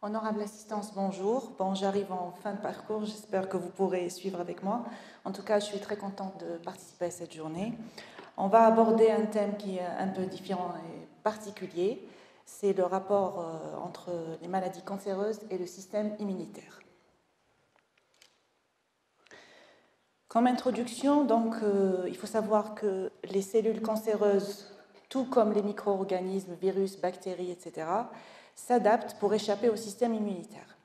Honorable assistance, bonjour. Bon, j'arrive en fin de parcours, j'espère que vous pourrez suivre avec moi. En tout cas, je suis très contente de participer à cette journée. On va aborder un thème qui est un peu différent et particulier. C'est le rapport entre les maladies cancéreuses et le système immunitaire. Comme introduction, donc, il faut savoir que les cellules cancéreuses, tout comme les micro-organismes, virus, bactéries, etc., s'adaptent pour échapper au système immunitaire.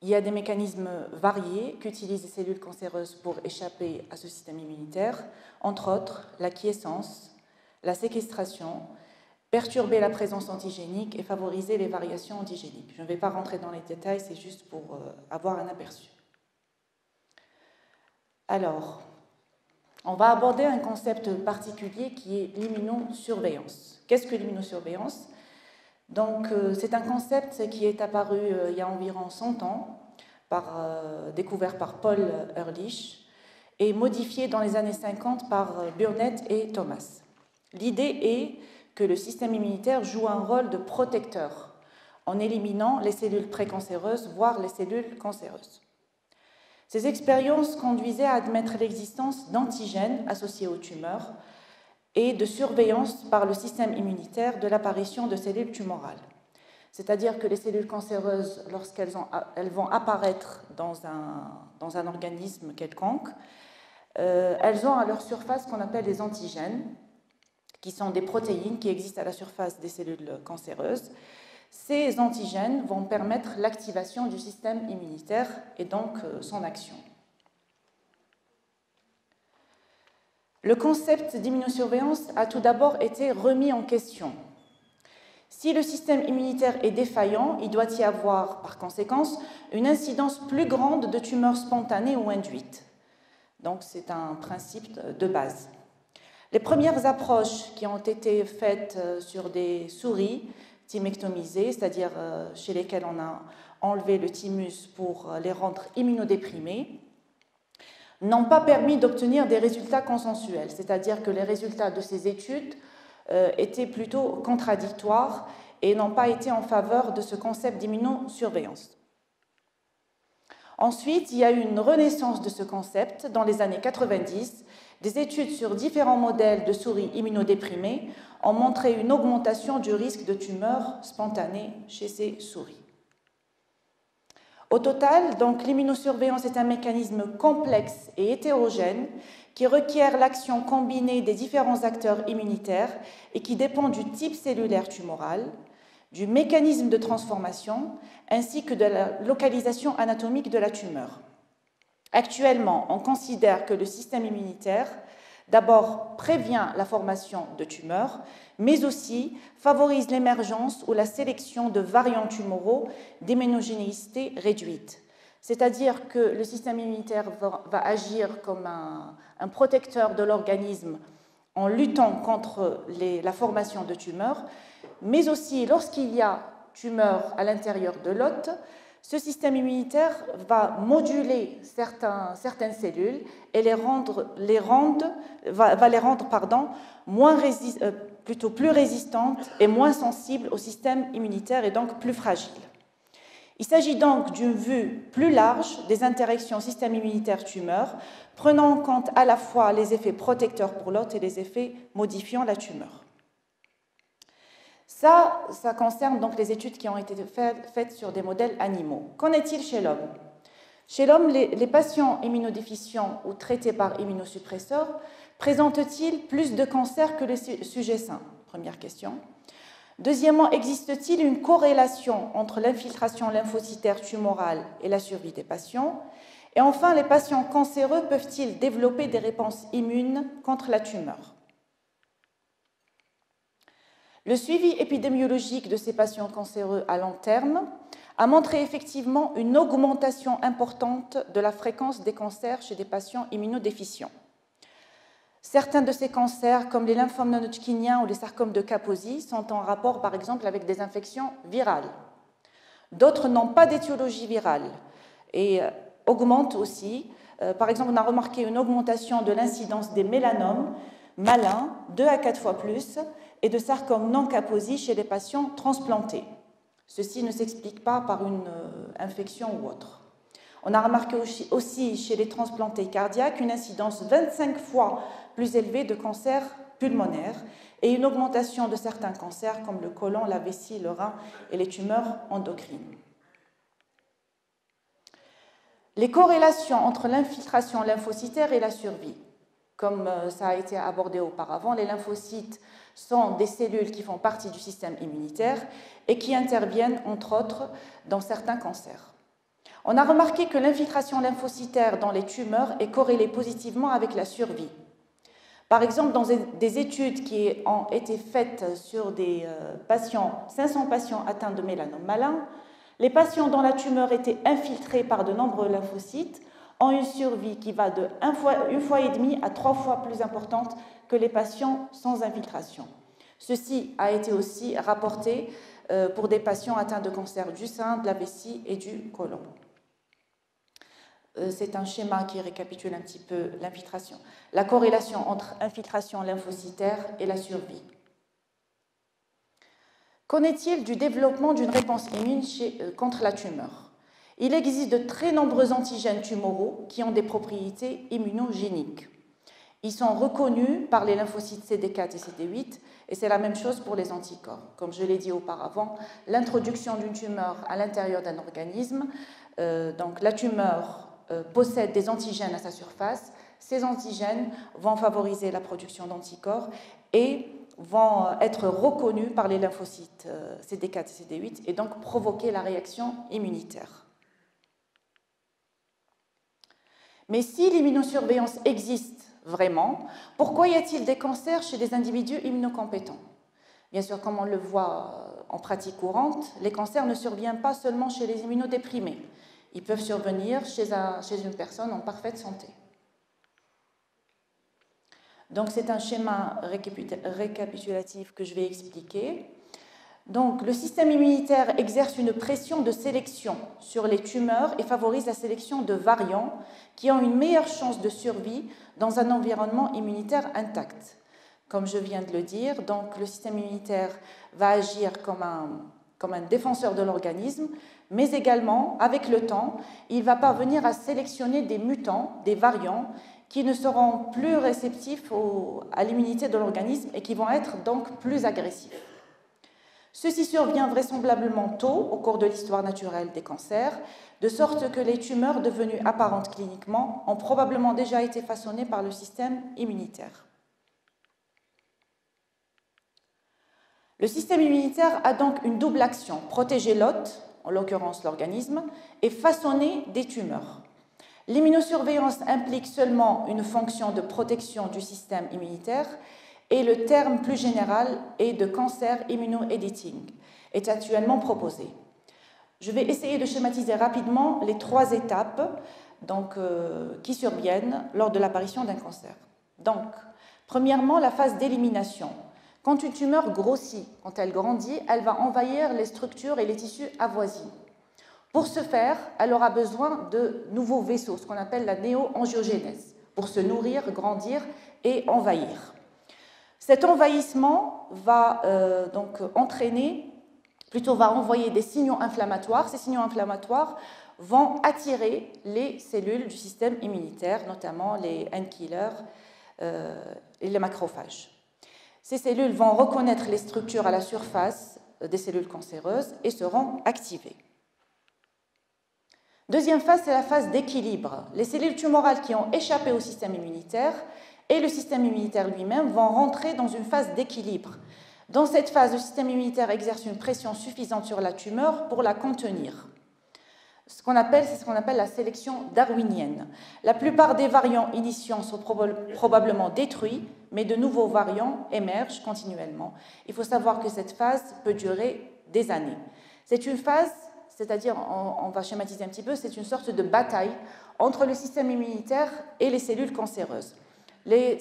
Il y a des mécanismes variés qu'utilisent les cellules cancéreuses pour échapper à ce système immunitaire, entre autres la quiescence, la séquestration, perturber la présence antigénique et favoriser les variations antigéniques. Je ne vais pas rentrer dans les détails, c'est juste pour avoir un aperçu. Alors, on va aborder un concept particulier qui est l'immunosurveillance. Qu'est-ce que l'immunosurveillance ? Donc, c'est un concept qui est apparu il y a environ 100 ans, découvert par Paul Ehrlich et modifié dans les années 50 par Burnett et Thomas. L'idée est que le système immunitaire joue un rôle de protecteur en éliminant les cellules précancéreuses, voire les cellules cancéreuses. Ces expériences conduisaient à admettre l'existence d'antigènes associés aux tumeurs et de surveillance par le système immunitaire de l'apparition de cellules tumorales. C'est-à-dire que les cellules cancéreuses, lorsqu'elles vont apparaître dans un organisme quelconque, elles ont à leur surface ce qu'on appelle des antigènes, qui sont des protéines qui existent à la surface des cellules cancéreuses. Ces antigènes vont permettre l'activation du système immunitaire et donc son action. Le concept d'immunosurveillance a tout d'abord été remis en question. Si le système immunitaire est défaillant, il doit y avoir, par conséquence, une incidence plus grande de tumeurs spontanées ou induites. Donc, c'est un principe de base. Les premières approches qui ont été faites sur des souris thymectomisées, c'est-à-dire chez lesquelles on a enlevé le thymus pour les rendre immunodéprimés, n'ont pas permis d'obtenir des résultats consensuels, c'est-à-dire que les résultats de ces études étaient plutôt contradictoires et n'ont pas été en faveur de ce concept d'immunosurveillance. Ensuite, il y a eu une renaissance de ce concept dans les années 90. Des études sur différents modèles de souris immunodéprimées ont montré une augmentation du risque de tumeurs spontanées chez ces souris. Au total, donc, l'immunosurveillance est un mécanisme complexe et hétérogène qui requiert l'action combinée des différents acteurs immunitaires et qui dépend du type cellulaire tumoral, du mécanisme de transformation ainsi que de la localisation anatomique de la tumeur. Actuellement, on considère que le système immunitaire, d'abord, prévient la formation de tumeurs, mais aussi favorise l'émergence ou la sélection de variants tumoraux d'héménogénéicité réduite. C'est-à-dire que le système immunitaire va agir comme un protecteur de l'organisme en luttant contre la formation de tumeurs, mais aussi lorsqu'il y a tumeur à l'intérieur de l'hôte, ce système immunitaire va moduler certaines cellules et va les rendre plutôt plus résistantes et moins sensibles au système immunitaire et donc plus fragiles. Il s'agit donc d'une vue plus large des interactions système immunitaire-tumeur, prenant en compte à la fois les effets protecteurs pour l'hôte et les effets modifiant la tumeur. Ça concerne donc les études qui ont été faites sur des modèles animaux. Qu'en est-il chez l'homme ? Chez l'homme, les patients immunodéficients ou traités par immunosuppresseurs présentent-ils plus de cancers que les sujets sains ? Première question. Deuxièmement, existe-t-il une corrélation entre l'infiltration lymphocytaire tumorale et la survie des patients ? Et enfin, les patients cancéreux peuvent-ils développer des réponses immunes contre la tumeur ? Le suivi épidémiologique de ces patients cancéreux à long terme a montré effectivement une augmentation importante de la fréquence des cancers chez des patients immunodéficients. Certains de ces cancers, comme les lymphomes non-hodgkiniens ou les sarcomes de Kaposi, sont en rapport par exemple avec des infections virales. D'autres n'ont pas d'étiologie virale et augmentent aussi. Par exemple, on a remarqué une augmentation de l'incidence des mélanomes malins, 2 à 4 fois plus, et de sarcomes non Kaposi chez les patients transplantés. Ceci ne s'explique pas par une infection ou autre. On a remarqué aussi chez les transplantés cardiaques une incidence 25 fois plus élevée de cancers pulmonaires et une augmentation de certains cancers comme le côlon, la vessie, le rein et les tumeurs endocrines. Les corrélations entre l'infiltration lymphocytaire et la survie. Comme ça a été abordé auparavant, les lymphocytes sont des cellules qui font partie du système immunitaire et qui interviennent, entre autres, dans certains cancers. On a remarqué que l'infiltration lymphocytaire dans les tumeurs est corrélée positivement avec la survie. Par exemple, dans des études qui ont été faites sur des 500 patients atteints de mélanome malin, les patients dont la tumeur était infiltrée par de nombreux lymphocytes ont une survie qui va de 1,5 fois à 3 fois plus importante que les patients sans infiltration. Ceci a été aussi rapporté pour des patients atteints de cancer du sein, de la vessie et du côlon. C'est un schéma qui récapitule un petit peu l'infiltration. La corrélation entre infiltration lymphocytaire et la survie. Qu'en est-il du développement d'une réponse immune contre la tumeur? Il existe de très nombreux antigènes tumoraux qui ont des propriétés immunogéniques. Ils sont reconnus par les lymphocytes CD4 et CD8 et c'est la même chose pour les anticorps. Comme je l'ai dit auparavant, l'introduction d'une tumeur à l'intérieur d'un organisme, donc la tumeur possède des antigènes à sa surface. Ces antigènes vont favoriser la production d'anticorps et vont être reconnus par les lymphocytes CD4 et CD8 et donc provoquer la réaction immunitaire. Mais si l'immunosurveillance existe vraiment, pourquoi y a-t-il des cancers chez des individus immunocompétents? Bien sûr, comme on le voit en pratique courante, les cancers ne surviennent pas seulement chez les immunodéprimés. Ils peuvent survenir chez une personne en parfaite santé. Donc, c'est un schéma récapitulatif que je vais expliquer. Donc, le système immunitaire exerce une pression de sélection sur les tumeurs et favorise la sélection de variants qui ont une meilleure chance de survie dans un environnement immunitaire intact. Comme je viens de le dire, donc, le système immunitaire va agir comme un défenseur de l'organisme, mais également, avec le temps, il va parvenir à sélectionner des mutants, des variants, qui ne seront plus réceptifs à l'immunité de l'organisme et qui vont être donc plus agressifs. Ceci survient vraisemblablement tôt au cours de l'histoire naturelle des cancers, de sorte que les tumeurs devenues apparentes cliniquement ont probablement déjà été façonnées par le système immunitaire. Le système immunitaire a donc une double action, protéger l'hôte, en l'occurrence l'organisme, et façonner des tumeurs. L'immunosurveillance implique seulement une fonction de protection du système immunitaire et le terme plus général est de cancer immunoediting est actuellement proposé. Je vais essayer de schématiser rapidement les 3 étapes qui surviennent lors de l'apparition d'un cancer. Donc, premièrement, la phase d'élimination. Quand une tumeur grossit, quand elle grandit, elle va envahir les structures et les tissus avoisinants. Pour ce faire, elle aura besoin de nouveaux vaisseaux, ce qu'on appelle la néo-angiogénèse, pour se nourrir, grandir et envahir. Cet envahissement va va envoyer des signaux inflammatoires. Ces signaux inflammatoires vont attirer les cellules du système immunitaire, notamment les N-killers et les macrophages. Ces cellules vont reconnaître les structures à la surface des cellules cancéreuses et seront activées. Deuxième phase, c'est la phase d'équilibre. Les cellules tumorales qui ont échappé au système immunitaire et le système immunitaire lui-même vont rentrer dans une phase d'équilibre. Dans cette phase, le système immunitaire exerce une pression suffisante sur la tumeur pour la contenir. C'est ce qu'on appelle la sélection darwinienne. La plupart des variants initiants sont probablement détruits, mais de nouveaux variants émergent continuellement. Il faut savoir que cette phase peut durer des années. C'est une phase, c'est-à-dire, on va schématiser un petit peu, c'est une sorte de bataille entre le système immunitaire et les cellules cancéreuses. Le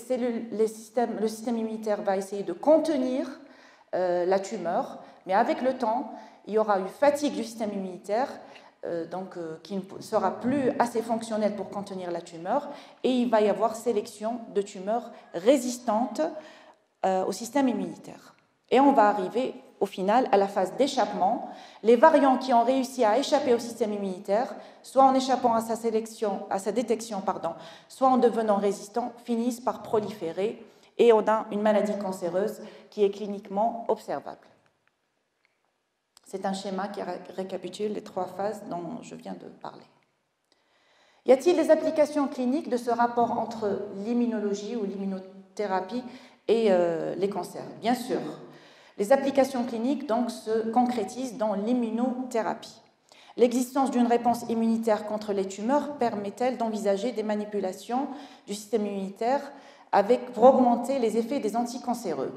système immunitaire va essayer de contenir la tumeur, mais avec le temps, il y aura une fatigue du système immunitaire qui ne sera plus assez fonctionnel pour contenir la tumeur et il va y avoir sélection de tumeurs résistantes au système immunitaire. Et on va arriver au final, à la phase d'échappement, les variants qui ont réussi à échapper au système immunitaire, soit en échappant à sa détection, soit en devenant résistants, finissent par proliférer et on a une maladie cancéreuse qui est cliniquement observable. C'est un schéma qui récapitule les 3 phases dont je viens de parler. Y a-t-il des applications cliniques de ce rapport entre l'immunologie ou l'immunothérapie et les cancers? Bien sûr. Les applications cliniques donc, se concrétisent dans l'immunothérapie. L'existence d'une réponse immunitaire contre les tumeurs permet-elle d'envisager des manipulations du système immunitaire pour augmenter les effets des anticancéreux?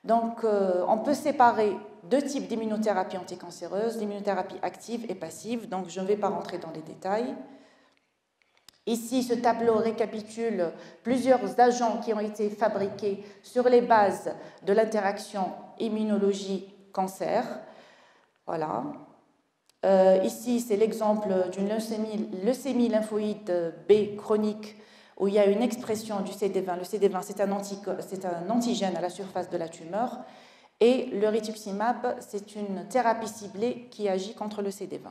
Donc, on peut séparer 2 types d'immunothérapie anticancéreuse, l'immunothérapie active et passive. Donc, je ne vais pas rentrer dans les détails. Ici, ce tableau récapitule plusieurs agents qui ont été fabriqués sur les bases de l'interaction immunologie-cancer. Voilà. Ici, c'est l'exemple d'une leucémie lymphoïde B chronique où il y a une expression du CD20. Le CD20, c'est un antigène à la surface de la tumeur. Et le rituximab, c'est une thérapie ciblée qui agit contre le CD20.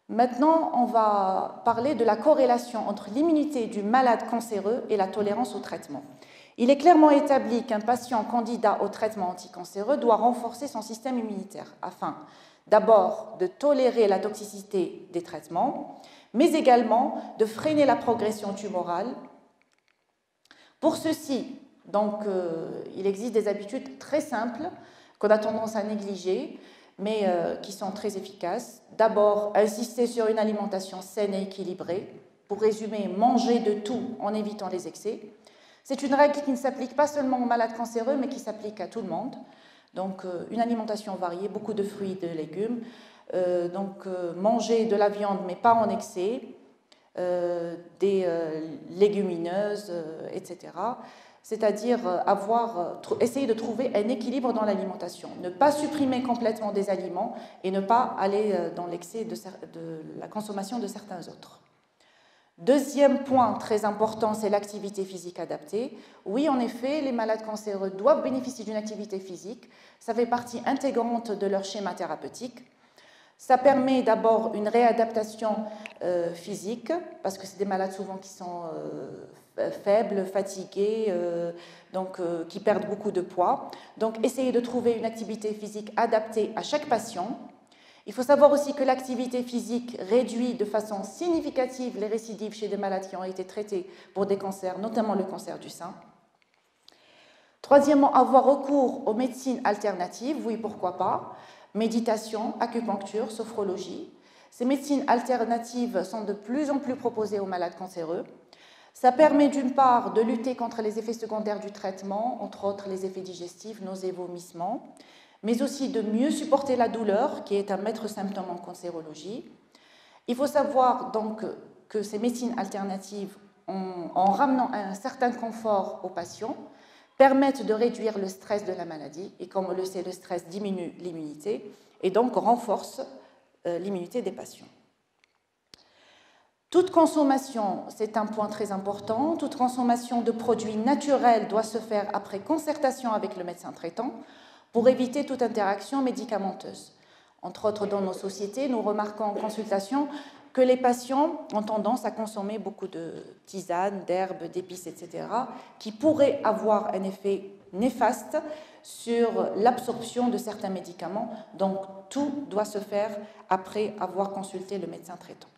Maintenant, on va parler de la corrélation entre l'immunité du malade cancéreux et la tolérance au traitement. Il est clairement établi qu'un patient candidat au traitement anticancéreux doit renforcer son système immunitaire afin d'abord de tolérer la toxicité des traitements, mais également de freiner la progression tumorale. Pour ceci, donc, il existe des habitudes très simples qu'on a tendance à négliger, mais qui sont très efficaces. D'abord, insister sur une alimentation saine et équilibrée. Pour résumer, manger de tout en évitant les excès. C'est une règle qui ne s'applique pas seulement aux malades cancéreux, mais qui s'applique à tout le monde. Donc, une alimentation variée, beaucoup de fruits et de légumes. Manger de la viande, mais pas en excès, des légumineuses, etc. C'est-à-dire essayer de trouver un équilibre dans l'alimentation. Ne pas supprimer complètement des aliments et ne pas aller dans l'excès de la consommation de certains autres. Deuxième point très important, c'est l'activité physique adaptée. Oui, en effet, les malades cancéreux doivent bénéficier d'une activité physique. Ça fait partie intégrante de leur schéma thérapeutique. Ça permet d'abord une réadaptation physique, parce que c'est des malades souvent qui sont faibles, fatigués, qui perdent beaucoup de poids. Donc, essayez de trouver une activité physique adaptée à chaque patient. Il faut savoir aussi que l'activité physique réduit de façon significative les récidives chez des malades qui ont été traités pour des cancers, notamment le cancer du sein. Troisièmement, avoir recours aux médecines alternatives, oui, pourquoi pas. Méditation, acupuncture, sophrologie. Ces médecines alternatives sont de plus en plus proposées aux malades cancéreux. Ça permet d'une part de lutter contre les effets secondaires du traitement, entre autres les effets digestifs, nausées, vomissements, mais aussi de mieux supporter la douleur, qui est un maître symptôme en cancérologie. Il faut savoir donc que ces médecines alternatives, en ramenant un certain confort aux patients, permettent de réduire le stress de la maladie, et comme on le sait, le stress diminue l'immunité, et donc renforce l'immunité des patients. Toute consommation, c'est un point très important, toute consommation de produits naturels doit se faire après concertation avec le médecin traitant pour éviter toute interaction médicamenteuse. Entre autres, dans nos sociétés, nous remarquons en consultation que les patients ont tendance à consommer beaucoup de tisanes, d'herbes, d'épices, etc., qui pourraient avoir un effet néfaste sur l'absorption de certains médicaments. Donc, tout doit se faire après avoir consulté le médecin traitant.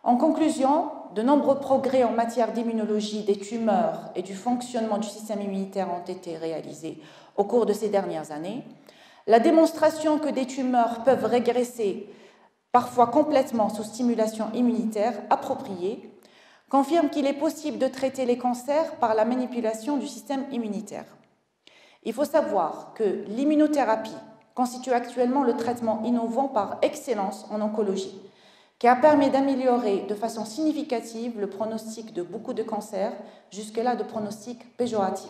En conclusion, de nombreux progrès en matière d'immunologie des tumeurs et du fonctionnement du système immunitaire ont été réalisés au cours de ces dernières années. La démonstration que des tumeurs peuvent régresser parfois complètement sous stimulation immunitaire appropriée, confirme qu'il est possible de traiter les cancers par la manipulation du système immunitaire. Il faut savoir que l'immunothérapie constitue actuellement le traitement innovant par excellence en oncologie, qui a permis d'améliorer de façon significative le pronostic de beaucoup de cancers, jusque-là de pronostics péjoratifs.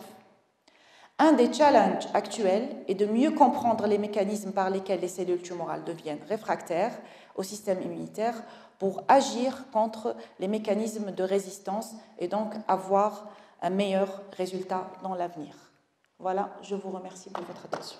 Un des challenges actuels est de mieux comprendre les mécanismes par lesquels les cellules tumorales deviennent réfractaires au système immunitaire pour agir contre les mécanismes de résistance et donc avoir un meilleur résultat dans l'avenir. Voilà, je vous remercie pour votre attention.